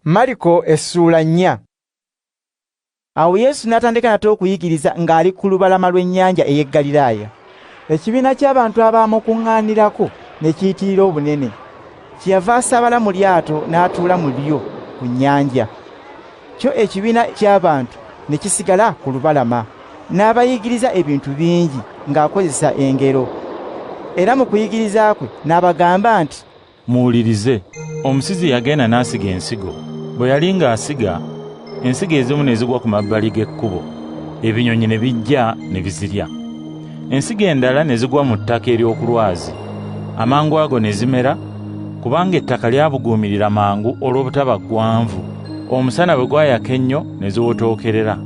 Makko Essuula 4. Awo Yesu n'atandika nate okuyigiriza ng'ali ku lubalama lw'ennyanja ey'e Ggaliraaya. Ekibiina ky'abantu abaamukuŋŋaanirako ne kiyitirira obunene. Kyeyava asabala mu lyato n'atuula mu lyo ku nnyanja. Kyo ekibiina ky'abantu ne kisigala ku lubalama, n'abayigiriza ebintu bingi ng'akozesa engero. Era mu kuyigiriza kwe n'abagamba nti, muwulirize, omusizi yagenda n'asiga ensigo. Bwe yali ng'asiga, ensigo ezimu ne zigwa ku mabbali g'ekkubo, ebinyonyi ne bijja ne bizirya. Ensigo endala ne zigwa mu ttaka ery'oku lwazi, amangu ago ne zimera, kubanga ettaka lyabuguumirira mangu olw'obutaba ggwanvu. Omusana bwe gwayaka ennyo ne ziwotookerera.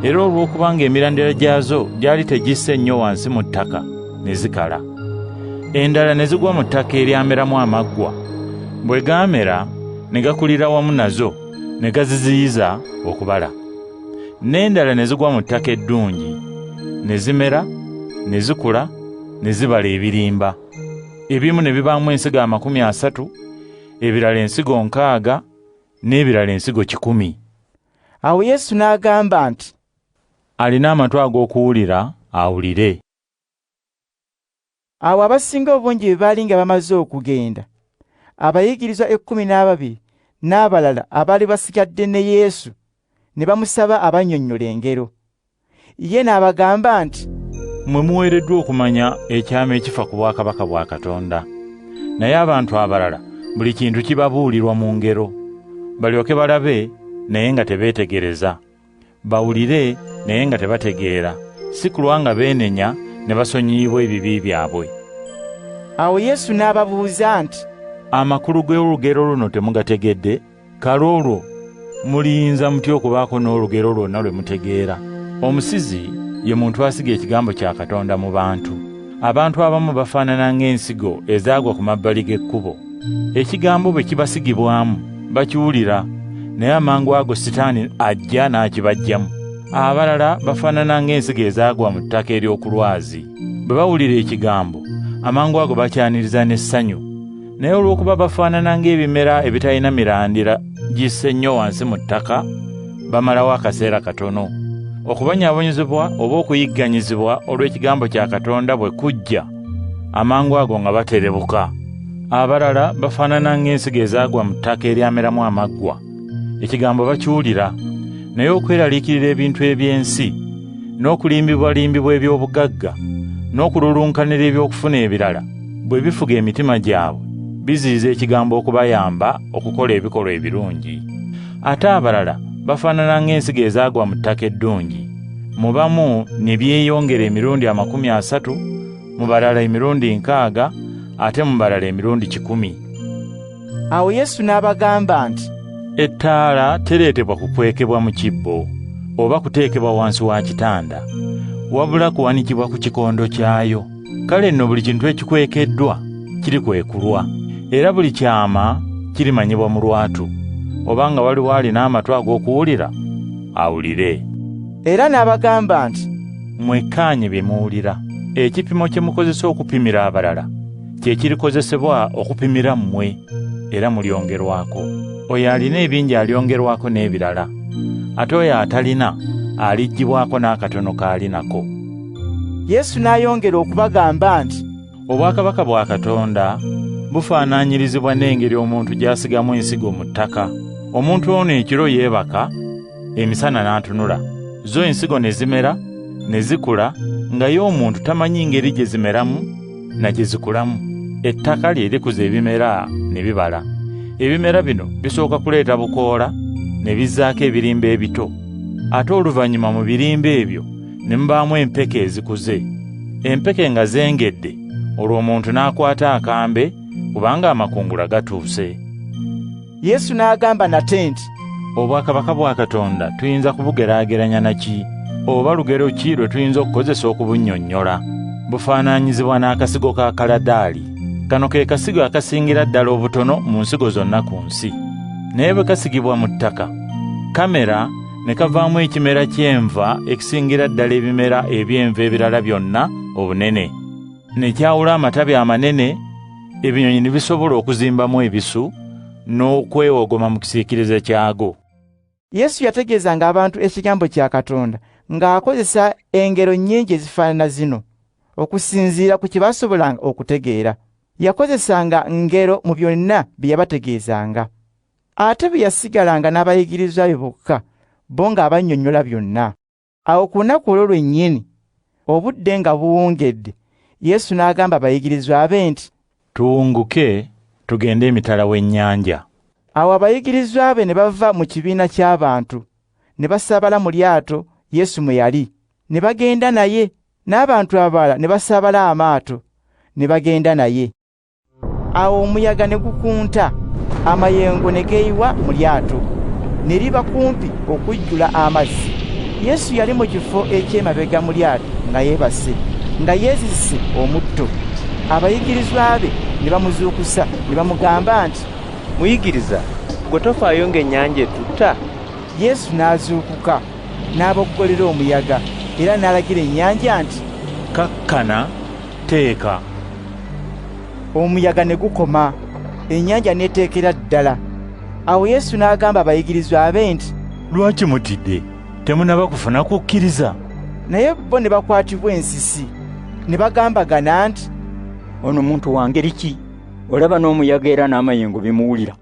Era olw'okubanga emirandira gyazo gyali tegisse nnyo wansi mu ttaka, ne zikala. Endala ne zigwa mu ttaka eryameramu amaggwa. Bwe gaamera ne gakulira wamu nazo, ne gaziziyiza okubala. N'endala ne zigwa mu ttaka eddungi, ne zimera, ne zikula, ne zibala ebirimba. Ebimu ne bibaamu ensigo 30, ebirala ensigo 60, n'ebirala ensigo 100. Awo Yesu n'agamba nti, alina amatu ag'okuwulira awulire. Awo abasinga obungi bwe baali nga bamaze okugenda, abayigirizwa 12 n'abalala abaali basigadde ne Yesu ne bamusaba abannyonnyola engero. Ye n'abagamba nti, mmwe muweereddwa okumanya ekyama ekifa ku bwakabaka bwa Katonda. Naye abantu abalala buli kintu kibabuulirwa mu ngero, balyoke balabe naye nga tebeetegereza, bawulire naye nga tebategeera, si kulwa nga beenenya ne basonyiyibwa ebibi byabwe. Awo Yesu n'ababuuza nti, amakulu g'olugero luno temugategedde? Kale olwo muliyinza mutya okubaako n'olugero lwonna lwe mutegeera? Omusizi ye muntu asiga ekigambo kya Katonda mu bantu. Abantu abamu bafaanana ng'ensigo ezaagwa ku mabbali g'ekkubo. Ekigambo bwe kibasigibwamu bakiwulira, naye amangu ago Sitaani ajja n'akibajjamu. Abalala bafaanana ng'ensigo ezaagwa mu ttaka ery'oku lwazi. Bwe bawulira ekigambo, amangu ago bakyaniriza n'essanyu. Naye olw'okuba bafaanana ng'ebimera ebitalina mirandira gisse nnyo wansi mu ttaka, bamalawo akaseera katono. Okubonyaabonyezebwa oba okuyigganyizibwa olw'ekigambo kya Katonda bwe kujja, amangu ago nga baterebuka. Abalala bafaanana ng'ensigo ezaagwa mu ttaka eryameramu amaggwa. Ekigambo bakiwulira, naye okweraliikirira ebintu eby'ensi, n'okulimbibwalimbibwa eby'obugagga, n'okululunkanira eby'okufuna ebirala, bwe bifuga emitima gyabwe, biziyiza ekigambo okubayamba okukola ebikolwa ebirungi. Ate abalala bafaanana ng'ensigo ezaagwa mu ttaka eddungi. Mu bamu ne byeyongera emirundi 30, mu balala emirundi 60, ate mu balala emirundi 10. Awo Yesu n'abagamba nti, ettaala tereetebwa kukwekebwa mu kibbo oba kuteekebwa wansi wa kitanda, wabula kuwanikibwa ku kikondo kyayo. Kale nno buli kintu ekikwekeddwa kirikwekulwa, era buli kyama kirimanyibwa mu lwatu. Obanga waliwo alina amatu ag'okuwulira, awulire. Era n'abagamba nti, mwekkaanye bye muwulira. Ekipimo kye mukozesa okupimira abalala kye kirikozesebwa okupimira mmwe, era mulyongerwako. Oyo alina ebingi alyongerwako n'ebirala, ate oyo atalina aliggyibwako n'akatono k'alinako. Yesu n'ayongera okubagamba nti, obwakabaka bwa Katonda bufaanaanyirizibwa n'engeri omuntu gy'asigamu ensigo mu ttaka. Omuntu ono ekiro yeebaka, emisana n'atunula, zo ensigo ne zimera, ne zikula, nga ye omuntu tamanyi ngeri gye zimeramu na gye zikulamu. Ettaka lye likuza ebimera ne bibala. Ebimera bino bisooka kuleeta bukoola, ne bizzaako ebirimba ebito. Ate oluvannyuma mu birimba ebyo ne mubaamu empeke ezikuze. Empeke nga zengedde, olwo omuntu n'akwata akambe, kubanga amakungula gatuuse. Yesu n'agamba nate nti, obwakabaka bwa Katonda tuyinza kubugeraageranya naki? Oba lugero ki lwe tuyinza okukozesa okubunnyonnyola? Bufaanaanyizibwa n'akasigo ka kaladaali. Kano ke kasigo akasingira ddala obutono mu nsigo zonna ku nsi. Naye bwe kasigibwa mu ttaka, kamera ne kavaamu ekimera ky'enva ekisingira ddala ebimera eby'enva ebirala byonna obunene. Ne kyawula amatabi amanene, ebinyonyi ne bisobola okuzimbamu ebisu, n'okwewogoma mu kisiikirize kyago. Yesu yategeezanga abantu ekigambo kya Katonda ng'akozesa engero nnyingi ezifaanana zino okusinziira ku kye baasobolanga okutegeera. Yakozesanga ngero mu byonna bye yabategeezanga. Ate bwe yasigalanga n'abayigirizwa be bokka, bo ng'abannyonnyola byonna. Awo ku lunaku olwo lwennyini, obudde nga buwungedde, Yesu n'agamba abayigirizwa be nti, "Tuwunguke tugende emitala w'ennyanja." Awo abayigirizwa be ne bava mu kibiina ky'abantu, ne basaabala mu lyato Yesu mwe yali, ne bagenda naye, n'abantu abalala ne basaabala amaato, ne bagenda naye. Awo omuyaga ne gukunta, amayengo ne geeyiwa mu lyato, ne liba kumpi okujjula amazzi. Yesu yali mu kifo eky'emabega mu lyato nga yeebase, nga yeezizise omutto. Abayigirizwa be ne bamuzuukusa ne bamugamba nti, "Muyigiriza, gwe tofaayo ng'ennyanja etutta?" Yesu n'azuukuka, n'aboggolera omuyaga, era n'alagira ennyanja nti, "Kakkana, teeka." Omuyaga ne gukoma, ennyanja n'eteekera ddala. Awo Yesu n'agamba abayigirizwa be nti, "Lwaki mutidde? Temunaba kufuna kukkiriza?" Naye bo ne bakwatibwa ensisi, ne bagambagana nti, "Ono muntu wa ngeri ki? Olaba n'omuyaga era n'amayengo bimuwulira."